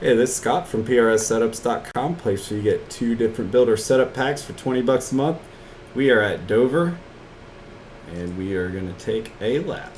Hey, this is Scott from PRSSetups.com, place where you get two different builder setup packs for 20 bucks a month. We are at Dover, and we are going to take a lap.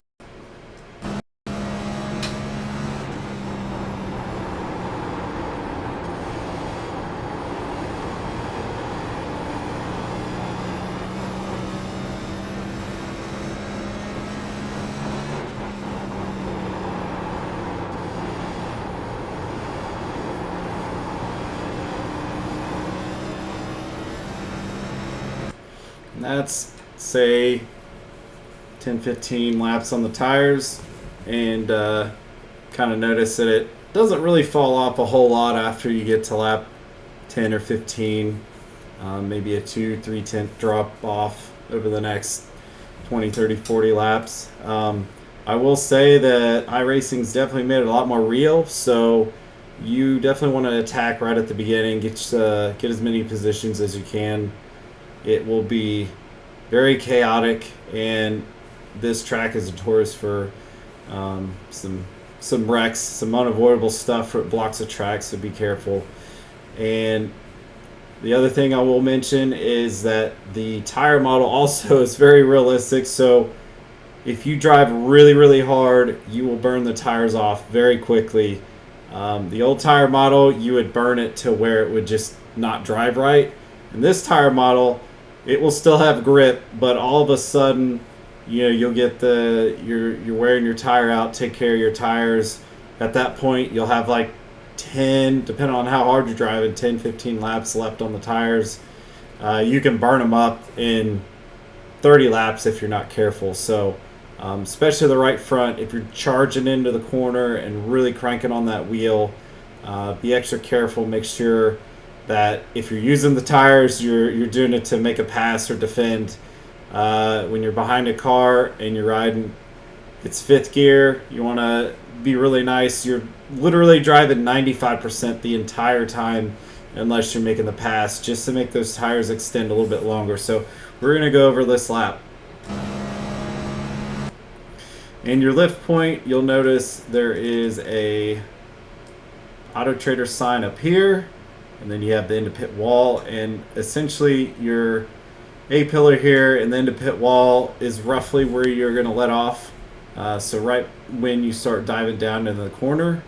And that's, say, 10-15 laps on the tires, and kind of notice that it doesn't really fall off a whole lot after you get to lap 10 or 15. Maybe a 2-3 tenth drop off over the next 20, 30, 40 laps. I will say that iRacing's definitely made it a lot more real, so you definitely want to attack right at the beginning, get as many positions as you can. It will be very chaotic, and this track is notorious for some wrecks, some unavoidable stuff for blocks of track, so be careful. And the other thing I will mention is that the tire model also is very realistic, so if you drive really, really hard, you will burn the tires off very quickly. The old tire model, you would burn it to where it would just not drive right. And this tire model, it will still have grip, but all of a sudden, you'll get you're wearing your tire out, take care of your tires. At that point, you'll have like 10, depending on how hard you're driving, 10, 15 laps left on the tires. You can burn them up in 30 laps if you're not careful. So, especially the right front, if you're charging into the corner and really cranking on that wheel, be extra careful. Make sure that if you're using the tires, you're doing it to make a pass or defend. When you're behind a car and you're riding, it's fifth gear. You want to be really nice. You're literally driving 95% the entire time, unless you're making the pass, just to make those tires extend a little bit longer. So we're going to go over this lap. In your lift point, you'll notice there is a Auto Trader sign up here, and then you have the end of pit wall, and essentially your A-pillar here and the end of pit wall is roughly where you're going to let off. So right when you start diving down into the corner.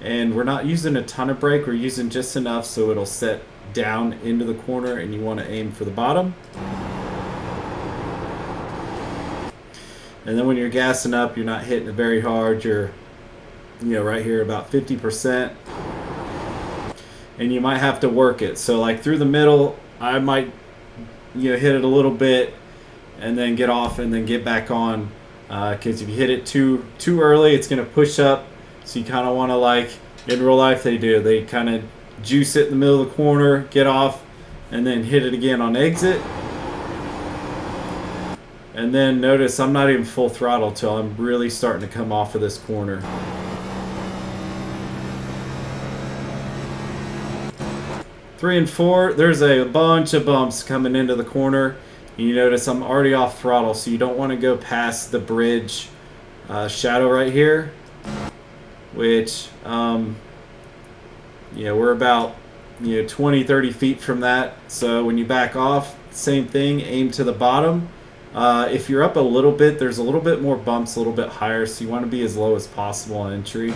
And we're not using a ton of brake, we're using just enough so it'll set down into the corner, and you want to aim for the bottom. And then when you're gassing up, you're not hitting it very hard. You're, right here about 50%. And you might have to work it. So like through the middle, I might, hit it a little bit and then get off and then get back on. Because if you hit it too early, it's going to push up. So you kind of want to, like in real life they do. They kind of juice it in the middle of the corner, get off, and then hit it again on exit. And then notice I'm not even full throttle till I'm really starting to come off of this corner. Three and four, there's a bunch of bumps coming into the corner. And you notice I'm already off throttle, so you don't want to go past the bridge shadow right here, which, we're about 20-30 feet from that. So when you back off, same thing, aim to the bottom. If you're up a little bit, there's a little bit more bumps, a little bit higher, so you want to be as low as possible on entry.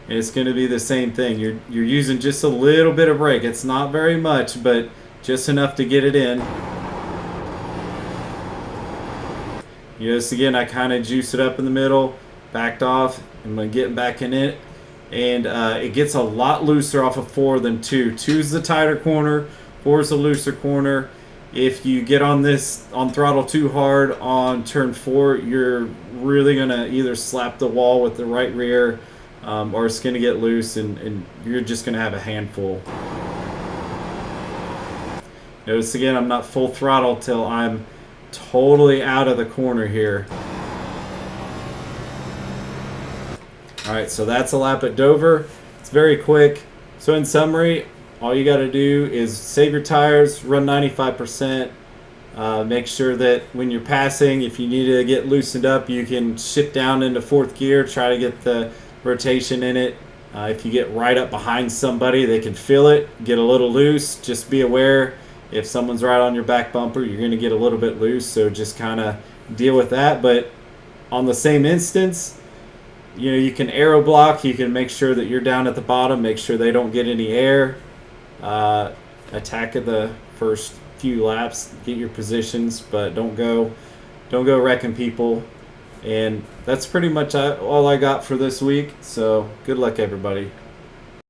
And it's going to be the same thing. You're using just a little bit of brake. It's not very much, but just enough to get it in. So again, I kind of juice it up in the middle, backed off, and I'm getting back in it. And it gets a lot looser off of 4 than 2. 2's the tighter corner, 4's the looser corner. If you get on throttle too hard on turn 4, you're really going to either slap the wall with the right rear, or it's going to get loose, and you're just going to have a handful. Notice again, I'm not full throttle till I'm totally out of the corner here. Alright, so that's a lap at Dover. It's very quick. So in summary, all you got to do is save your tires, run 95%, Make sure that when you're passing, if you need to get loosened up, you can shift down into fourth gear, try to get the rotation in it. If you get right up behind somebody, they can feel it, get a little loose. Just be aware if someone's right on your back bumper, you're going to get a little bit loose. So just kind of deal with that. But on the same instance, you can aero block. You can make sure that you're down at the bottom, make sure they don't get any air. Attack at the first few laps, get your positions, but don't go wrecking people. And that's pretty much all I got for this week. So good luck, everybody.